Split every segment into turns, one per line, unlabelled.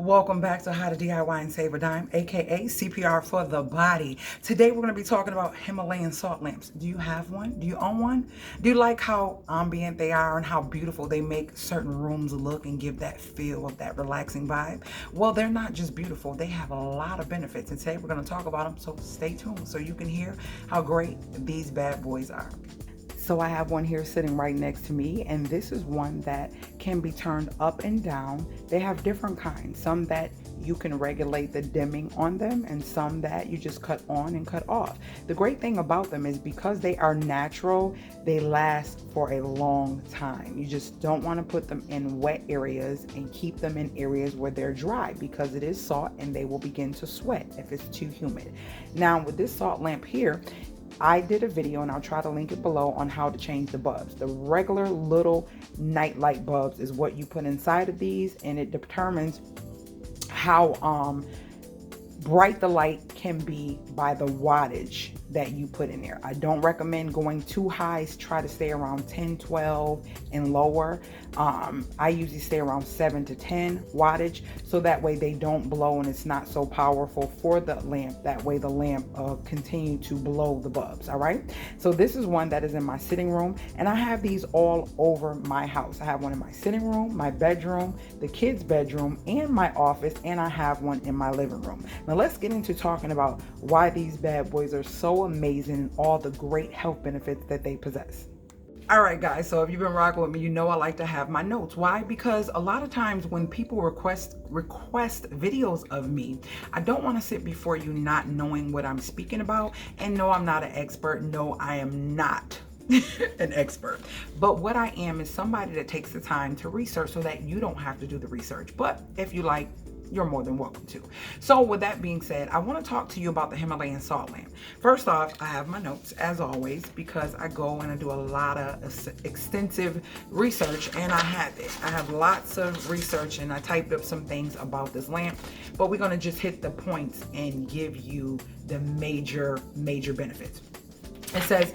Welcome back to How to DIY and Save a Dime, aka CPR for the body. Today we're going to be talking about Himalayan salt lamps. Do you have one? Do you own one? Do you like how ambient they are and how beautiful they make certain rooms look and give that feel of that relaxing vibe? Well, they're not just beautiful, they have a lot of benefits. And today we're going to talk about them, so stay tuned so you can hear how great these bad boys are. So I have one here sitting right next to me, and this is one that can be turned up and down. They have different kinds, some that you can regulate the dimming on them and some that you just cut on and cut off. The great thing about them is because they are natural, they last for a long time. You just don't want to put them in wet areas and keep them in areas where they're dry, because it is salt and they will begin to sweat if it's too humid. Now with this salt lamp here, I did a video, and I'll try to link it below, on how to change the bulbs. The regular little night light bulbs is what you put inside of these, and it determines how bright the light can be by the wattage that you put in there. I don't recommend going too high. Try to stay around 10, 12 and lower. I usually stay around 7 to 10 wattage, so that way they don't blow and it's not so powerful for the lamp. That way the lamp continue to blow the bulbs. All right, so this is one that is in my sitting room, and I have these all over my house. I have one in my sitting room, my bedroom, the kids' bedroom, and my office, and I have one in my living room. Now let's get into talking about why these bad boys are so amazing and all the great health benefits that they possess. All right, guys, so if you've been rocking with me, you know I like to have my notes. Why? Because a lot of times when people request videos of me, I don't want to sit before you not knowing what I'm speaking about. And no, I'm not an expert. No, I am not an expert. But what I am is somebody that takes the time to research so that you don't have to do the research. But if you like, you're more than welcome to. So with that being said, I want to talk to you about the Himalayan salt lamp. First off, I have my notes as always, because I go and I do a lot of extensive research, and I have lots of research, and I typed up some things about this lamp, but we're going to just hit the points and give you the major benefits. It says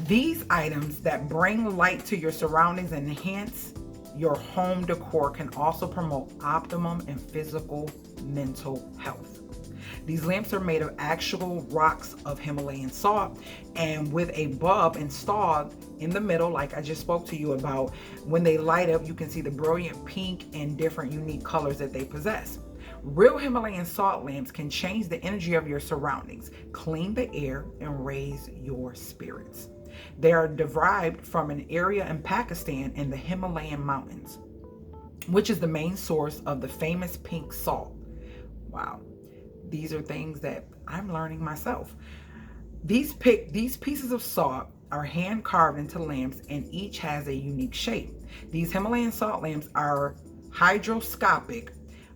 these items that bring light to your surroundings and enhance your home decor can also promote optimum and physical mental health. These lamps are made of actual rocks of Himalayan salt, and with a bulb installed in the middle, like I just spoke to you about. When they light up, you can see the brilliant pink and different unique colors that they possess. Real Himalayan salt lamps can change the energy of your surroundings, clean the air, and raise your spirits. They are derived from an area in Pakistan in the Himalayan mountains, which is the main source of the famous pink salt. Wow, these are things that I'm learning myself. These pieces of salt are hand carved into lamps, and each has a unique shape. These Himalayan salt lamps are hygroscopic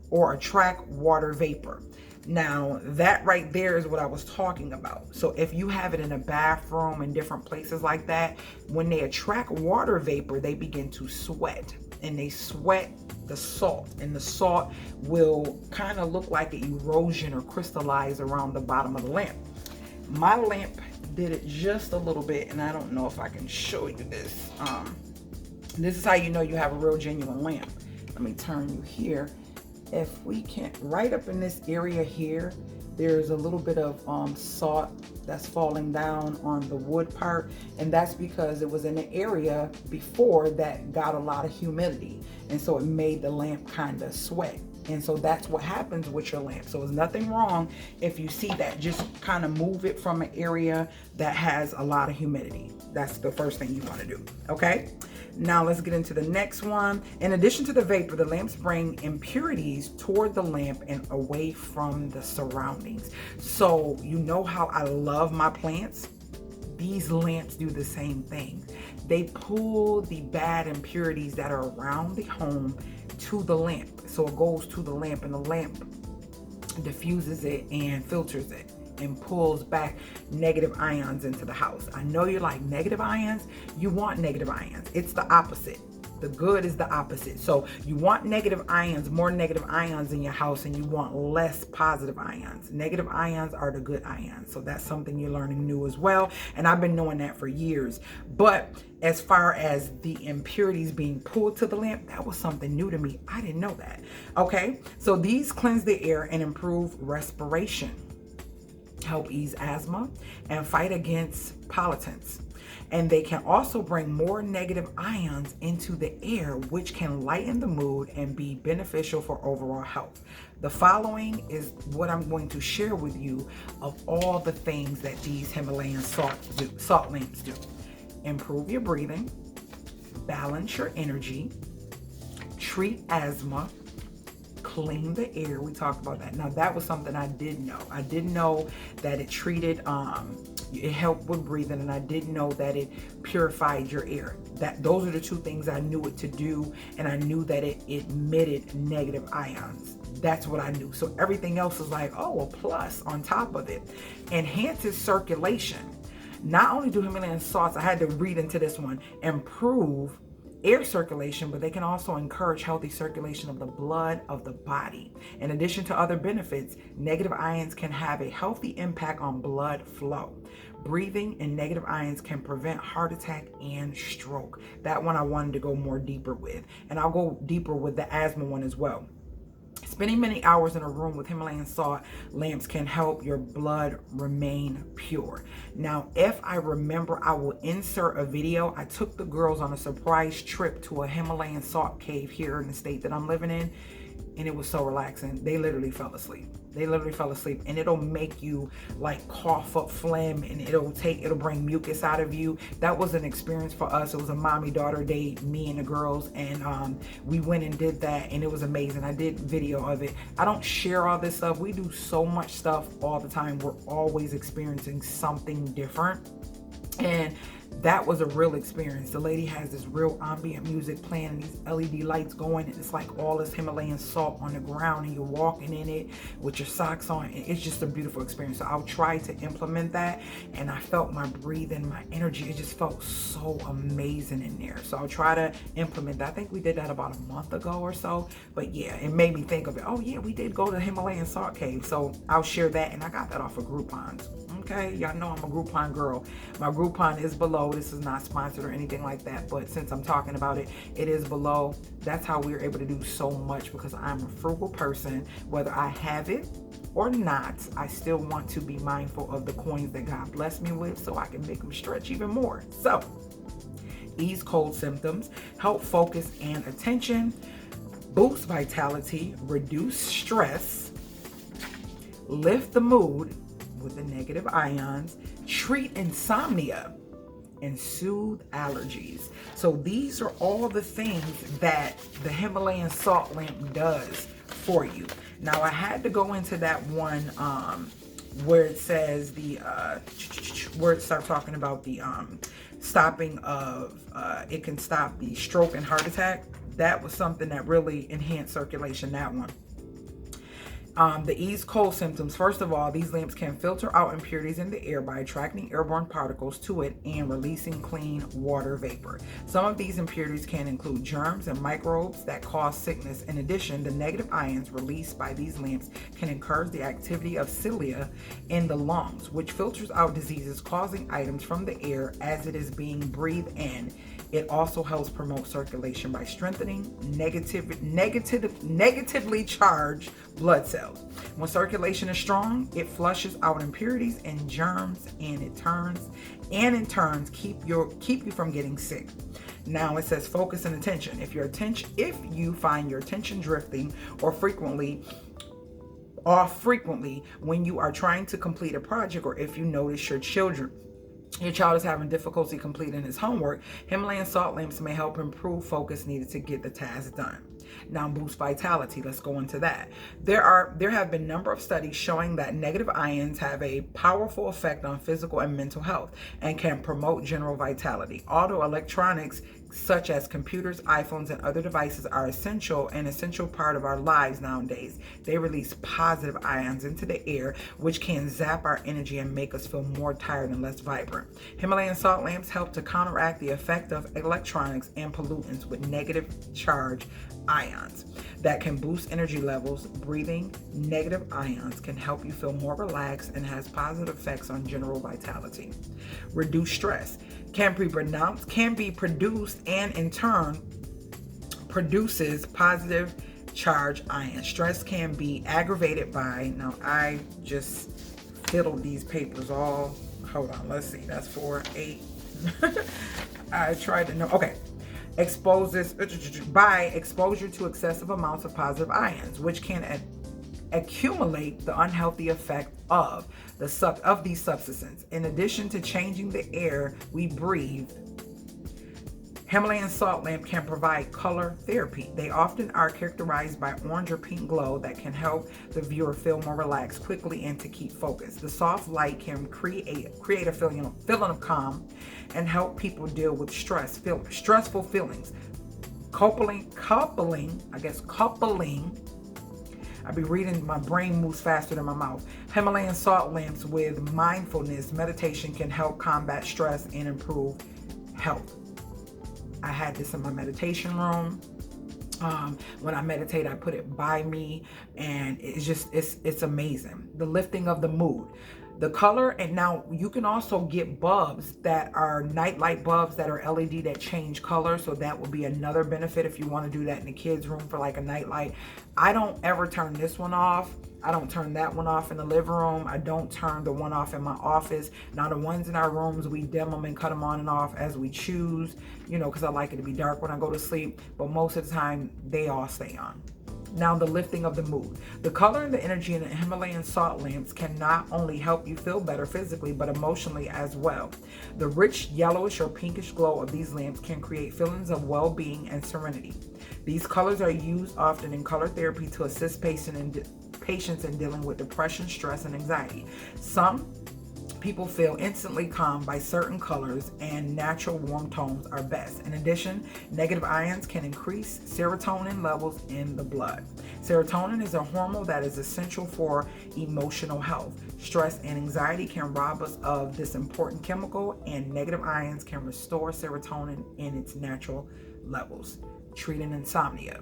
or attract water vapor. Now, that right there is what I was talking about. So if you have it in a bathroom and different places like that, when they attract water vapor, they begin to sweat, and they sweat the salt, and the salt will kind of look like an erosion or crystallize around the bottom of the lamp. My lamp did it just a little bit, and I don't know if I can show you this. This is how you know you have a real genuine lamp. Let me turn you here. If we can, right up in this area here, there's a little bit of salt that's falling down on the wood part, and that's because it was in an area before that got a lot of humidity, and so it made the lamp kind of sweat. And so that's what happens with your lamp. So there's nothing wrong if you see that. Just kind of move it from an area that has a lot of humidity. That's the first thing you want to do. Okay, now let's get into the next one. In addition to the vapor, the lamps bring impurities toward the lamp and away from the surroundings. So you know how I love my plants? These lamps do the same thing. They pull the bad impurities that are around the home to the lamp. So it goes to the lamp, and the lamp diffuses it and filters it and pulls back negative ions into the house. I know you're like, negative ions? You want negative ions. It's the opposite. The good is the opposite. So you want negative ions, more negative ions in your house, and you want less positive ions. Negative ions are the good ions. So that's something you're learning new as well. And I've been knowing that for years. But as far as the impurities being pulled to the lamp, that was something new to me. I didn't know that. Okay, so these cleanse the air and improve respiration, help ease asthma, and fight against pollutants. And they can also bring more negative ions into the air, which can lighten the mood and be beneficial for overall health. The following is what I'm going to share with you of all the things that these Himalayan salt lamps do. Improve your breathing, balance your energy, treat asthma, clean the air. We talked about that. Now that was something I didn't know. I didn't know that it treated, it helped with breathing, and I didn't know that it purified your air. Those are the two things I knew it to do, and I knew that it emitted negative ions. That's what I knew. So everything else is like, oh, a plus on top of it. Enhances circulation. Not only do Himalayan salts, I had to read into this one, improve air circulation, but they can also encourage healthy circulation of the blood of the body. In addition to other benefits, negative ions can have a healthy impact on blood flow. Breathing in negative ions can prevent heart attack and stroke. That one I wanted to go more deeper with, and I'll go deeper with the asthma one as well. Spending many hours in a room with Himalayan salt lamps can help your blood remain pure. Now, if I remember, I will insert a video. I took the girls on a surprise trip to a Himalayan salt cave here in the state that I'm living in, and it was so relaxing. They literally fell asleep. And it'll make you like cough up phlegm, and it'll bring mucus out of you. That was an experience for us. It was a mommy-daughter date, me and the girls, and we went and did that, and it was amazing. I did video of it. I don't share all this stuff. We do so much stuff all the time. We're always experiencing something different, and that was a real experience. The lady has this real ambient music playing and these LED lights going, and it's like all this Himalayan salt on the ground, and you're walking in it with your socks on. And it's just a beautiful experience. So I'll try to implement that, and I felt my breathing, my energy. It just felt so amazing in there. So I'll try to implement that. I think we did that about a month ago or so. But yeah, it made me think of it. Oh yeah, we did go to the Himalayan salt cave. So I'll share that, and I got that off of Groupons. Okay, y'all know I'm a Groupon girl. My Groupon is below. This is not sponsored or anything like that, but since I'm talking about it, it is below. That's how we're able to do so much, because I'm a frugal person. Whether I have it or not, I still want to be mindful of the coins that God blessed me with, so I can make them stretch even more. So, ease cold symptoms, help focus and attention, boost vitality, reduce stress, lift the mood with the negative ions, treat insomnia, and soothe allergies. So these are all the things that the Himalayan salt lamp does for you. Now I had to go into that one where it says the where it starts talking about the stopping of it can stop the stroke and heart attack. That was something that really enhanced circulation, that one. The ease cold symptoms. First of all, these lamps can filter out impurities in the air by attracting airborne particles to it and releasing clean water vapor. Some of these impurities can include germs and microbes that cause sickness. In addition, the negative ions released by these lamps can encourage the activity of cilia in the lungs, which filters out diseases causing items from the air as it is being breathed in. It also helps promote circulation by strengthening negatively charged blood cells. When circulation is strong, it flushes out impurities and germs, and in turn keep you from getting sick. Now it says focus and attention. If you find your attention drifting or frequently when you are trying to complete a project, or if you notice your child is having difficulty completing his homework, Himalayan salt lamps may help improve focus needed to get the task done. Now, boost vitality. Let's go into that. There have been a number of studies showing that negative ions have a powerful effect on physical and mental health and can promote general vitality. Although electronics such as computers, iPhones, and other devices are an essential part of our lives nowadays. They release positive ions into the air, which can zap our energy and make us feel more tired and less vibrant. Himalayan salt lamps help to counteract the effect of electronics and pollutants with negative charge ions that can boost energy levels. Breathing negative ions can help you feel more relaxed and has positive effects on general vitality. Reduce stress can be produced and in turn produces positive charge ions. Stress can be aggravated by, now I just fiddled these papers all, hold on, let's see, that's 4, 8. I tried to know, okay. Exposes by exposure to excessive amounts of positive ions, which can accumulate the unhealthy effect of these substances. In addition to changing the air we breathe, Himalayan salt lamp can provide color therapy. They often are characterized by orange or pink glow that can help the viewer feel more relaxed quickly and to keep focused. The soft light can create a feeling of calm and help people deal with stressful feelings. Coupling. I be reading, my brain moves faster than my mouth. Himalayan salt lamps with mindfulness meditation can help combat stress and improve health. I had this in my meditation room. When I meditate, I put it by me, and it's amazing. The lifting of the mood. The color, and now you can also get bulbs that are nightlight bulbs that are LED that change color. So that would be another benefit if you want to do that in the kids' room for like a nightlight. I don't ever turn this one off. I don't turn that one off in the living room. I don't turn the one off in my office. Now the ones in our rooms, we dim them and cut them on and off as we choose, because I like it to be dark when I go to sleep. But most of the time, they all stay on. Now, the lifting of the mood. The color and the energy in the Himalayan salt lamps can not only help you feel better physically, but emotionally as well. The rich yellowish or pinkish glow of these lamps can create feelings of well-being and serenity. These colors are used often in color therapy to assist patients in dealing with depression, stress, and anxiety. Some people feel instantly calmed by certain colors, and natural warm tones are best. In addition, negative ions can increase serotonin levels in the blood. Serotonin is a hormone that is essential for emotional health. Stress and anxiety can rob us of this important chemical, and negative ions can restore serotonin in its natural levels. Treating insomnia.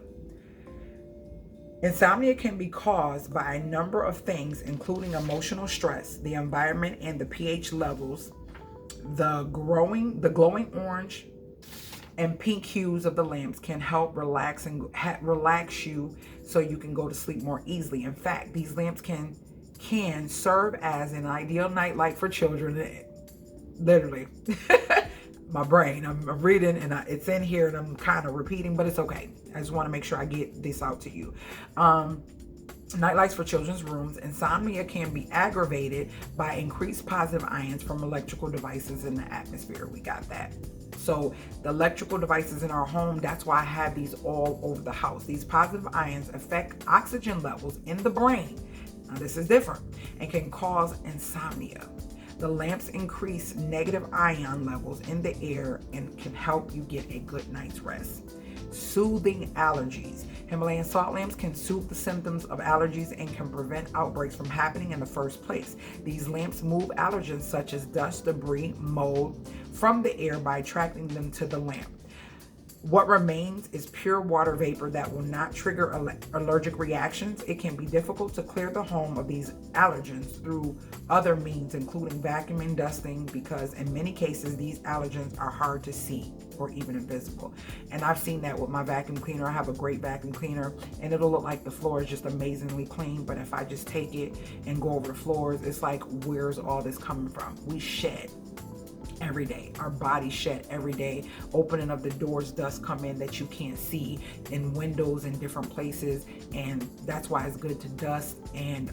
Insomnia can be caused by a number of things, including emotional stress, the environment, and the pH levels. The glowing orange and pink hues of the lamps can help relax you so you can go to sleep more easily. In fact, these lamps can serve as an ideal nightlight for children. Literally. My brain, I'm reading, and it's in here, and I'm kind of repeating, but it's okay. I just want to make sure I get this out to you. Nightlights for children's rooms. Insomnia can be aggravated by increased positive ions from electrical devices in the atmosphere. We got that. So the electrical devices in our home, that's why I have these all over the house. These positive ions affect oxygen levels in the brain. Now this is different and can cause insomnia. The lamps increase negative ion levels in the air and can help you get a good night's rest. Soothing allergies. Himalayan salt lamps can soothe the symptoms of allergies and can prevent outbreaks from happening in the first place. These lamps move allergens such as dust, debris, mold from the air by attracting them to the lamp. What remains is pure water vapor that will not trigger allergic reactions. It can be difficult to clear the home of these allergens through other means, including vacuuming, dusting, because in many cases, these allergens are hard to see or even invisible. And I've seen that with my vacuum cleaner. I have a great vacuum cleaner, and it'll look like the floor is just amazingly clean. But if I just take it and go over the floors, it's like, where's all this coming from? We shed every day. Our bodies shed every day. Opening of the doors, dust come in that you can't see, in windows in different places, and that's why it's good to dust and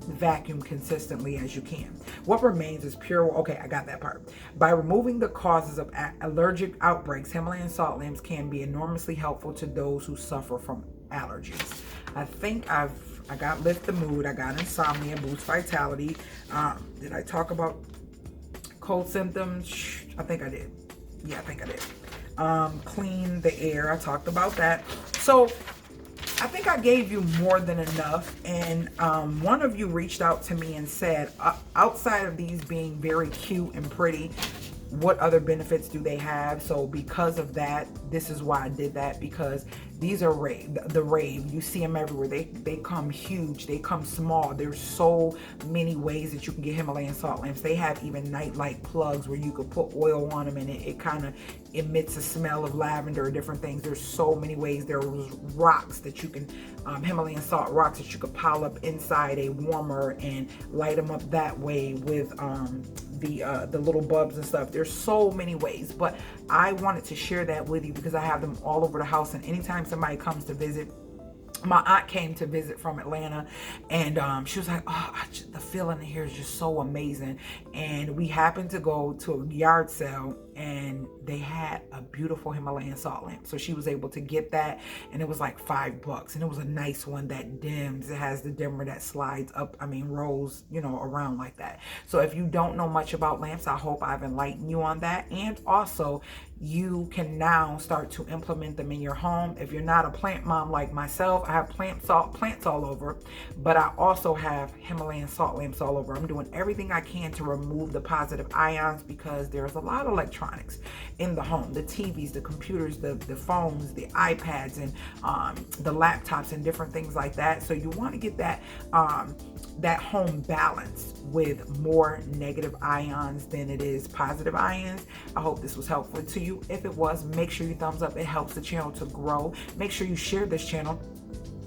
vacuum consistently as you can. What remains is pure, okay, I got that part. By removing the causes of allergic outbreaks, Himalayan salt lamps can be enormously helpful to those who suffer from allergies. I think I got lift the mood, I got insomnia, boost vitality. Did I talk about cold symptoms? I think I did. Yeah, I think I did. clean the air. I talked about that. So I think I gave you more than enough. And one of you reached out to me and said, outside of these being very cute and pretty, what other benefits do they have? So because of that, this is why I did that, because these are the rave. You see them everywhere. They come huge. They come small. There's so many ways that you can get Himalayan salt lamps. They have even nightlight plugs where you could put oil on them and it kind of emits a smell of lavender or different things. There's so many ways. There's rocks that you can, Himalayan salt rocks that you could pile up inside a warmer and light them up that way with the little bulbs and stuff. There's so many ways, but I wanted to share that with you because I have them all over the house. And anytime somebody comes to visit, my aunt came to visit from Atlanta, and she was like, oh, the feeling in here is just so amazing. And we happened to go to a yard sale, and they had a beautiful Himalayan salt lamp. So she was able to get that, and it was like $5. And it was a nice one that dims. It has the dimmer that slides up, rolls, around like that. So if you don't know much about lamps, I hope I've enlightened you on that. And also, you can now start to implement them in your home. If you're not a plant mom like myself, I have plants all over, but I also have Himalayan salt lamps all over. I'm doing everything I can to remove the positive ions because there's a lot of electronics in the home, the TVs, the computers, the phones, the iPads, and the laptops and different things like that. So you want to get that home balanced with more negative ions than it is positive ions. I hope this was helpful to you. If it was, make sure you thumbs up. It helps the channel to grow. Make sure you share this channel.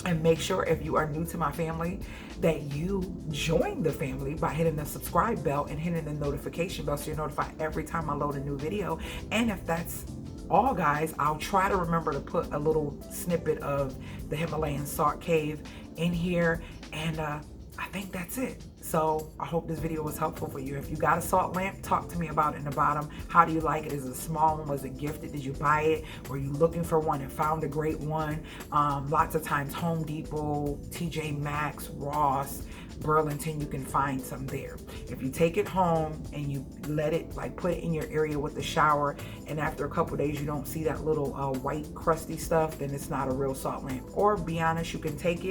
And make sure if you are new to my family that you join the family by hitting the subscribe bell and hitting the notification bell so you're notified every time I load a new video. And if that's all, guys, I'll try to remember to put a little snippet of the Himalayan salt cave in here. And I think that's it. So I hope this video was helpful for you. If you got a salt lamp, talk to me about it in the bottom. How do you like it? Is it a small one? Was it gifted? Did you buy it? Were you looking for one and found a great one? Lots of times Home Depot, TJ Maxx, Ross, Burlington, you can find some there. If you take it home and you let it, put it in your area with the shower, and after a couple days you don't see that little white crusty stuff, then it's not a real salt lamp. Or be honest, you can take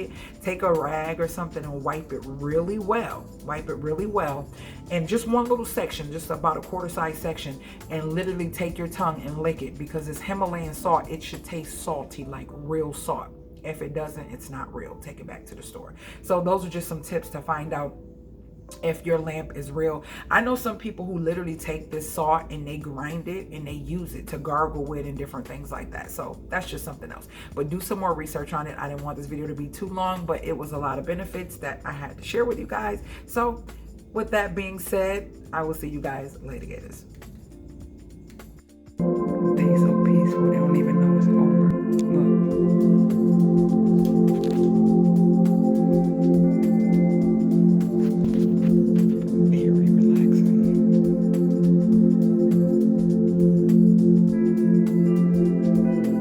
a rag or something and wipe it really well. And just one little section, just about a quarter size section, and literally take your tongue and lick it, because it's Himalayan salt. It should taste salty, like real salt. If it doesn't, it's not real. Take it back to the store. So those are just some tips to find out if your lamp is real. I know some people who literally take this salt and they grind it and they use it to gargle with and different things like that. So that's just something else. But do some more research on it. I didn't want this video to be too long, but it was a lot of benefits that I had to share with you guys. So with that being said, I will see you guys later, gators.